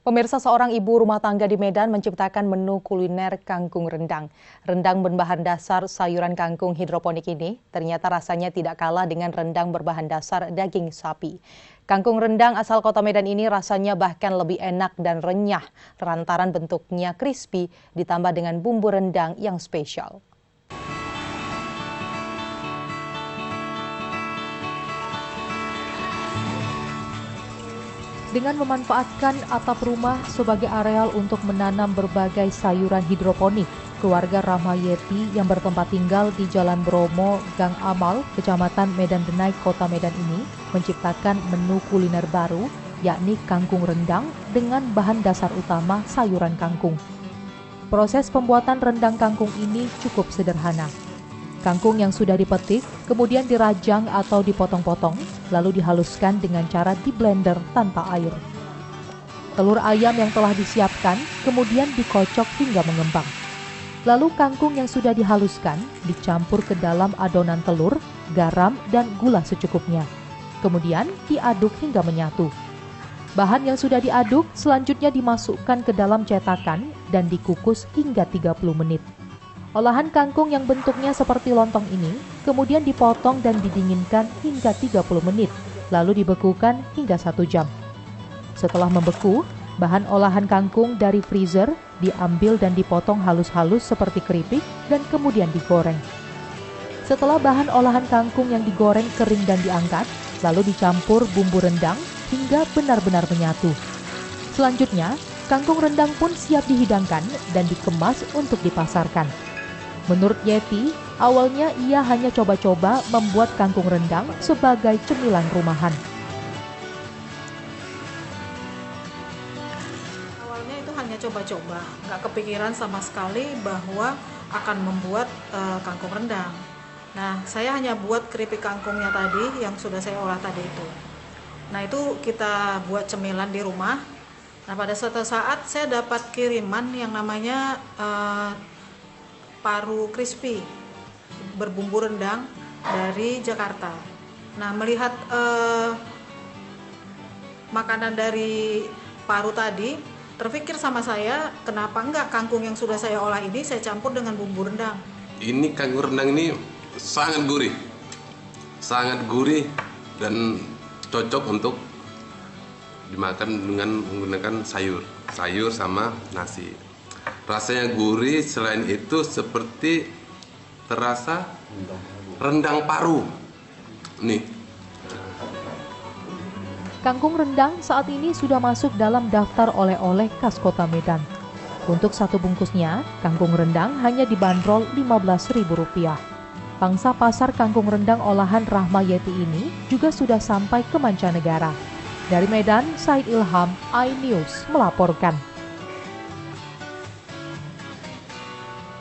Pemirsa, seorang ibu rumah tangga di Medan menciptakan menu kuliner kangkung rendang. Rendang berbahan dasar sayuran kangkung hidroponik ini ternyata rasanya tidak kalah dengan rendang berbahan dasar daging sapi. Kangkung rendang asal kota Medan ini rasanya bahkan lebih enak dan renyah lantaran bentuknya crispy ditambah dengan bumbu rendang yang spesial. Dengan memanfaatkan atap rumah sebagai areal untuk menanam berbagai sayuran hidroponik, keluarga Rahmayeti yang bertempat tinggal di Jalan Bromo, Gang Amal, Kecamatan Medan Denai, Kota Medan ini menciptakan menu kuliner baru, yakni kangkung rendang dengan bahan dasar utama sayuran kangkung. Proses pembuatan rendang kangkung ini cukup sederhana. Kangkung yang sudah dipetik kemudian dirajang atau dipotong-potong, lalu dihaluskan dengan cara di blender tanpa air. Telur ayam yang telah disiapkan kemudian dikocok hingga mengembang. Lalu kangkung yang sudah dihaluskan dicampur ke dalam adonan telur, garam, dan gula secukupnya. Kemudian diaduk hingga menyatu. Bahan yang sudah diaduk selanjutnya dimasukkan ke dalam cetakan dan dikukus hingga 30 menit. Olahan kangkung yang bentuknya seperti lontong ini kemudian dipotong dan didinginkan hingga 30 menit, lalu dibekukan hingga 1 jam. Setelah membeku, bahan olahan kangkung dari freezer diambil dan dipotong halus-halus seperti keripik dan kemudian digoreng. Setelah bahan olahan kangkung yang digoreng kering dan diangkat, lalu dicampur bumbu rendang hingga benar-benar menyatu. Selanjutnya, kangkung rendang pun siap dihidangkan dan dikemas untuk dipasarkan. Menurut Yeti, awalnya ia hanya coba-coba membuat kangkung rendang sebagai cemilan rumahan. Awalnya itu hanya coba-coba, nggak kepikiran sama sekali bahwa akan membuat kangkung rendang. Nah, saya hanya buat keripik kangkungnya tadi yang sudah saya olah tadi itu. Nah, itu kita buat cemilan di rumah. Nah, pada suatu saat saya dapat kiriman yang namanya paru crispy berbumbu rendang dari Jakarta. Nah, melihat makanan dari paru tadi, terpikir sama saya, kenapa enggak kangkung yang sudah saya olah ini saya campur dengan bumbu rendang. Ini kangkung rendang ini sangat gurih dan cocok untuk dimakan dengan menggunakan sayur sama nasi. Rasanya gurih, selain itu seperti terasa rendang paru. Nih. Kangkung rendang saat ini sudah masuk dalam daftar oleh-oleh khas Kota Medan. Untuk satu bungkusnya, kangkung rendang hanya dibanderol Rp15.000. Pangsa pasar kangkung rendang olahan Rahmayeti ini juga sudah sampai ke mancanegara. Dari Medan, Said Ilham, iNews melaporkan.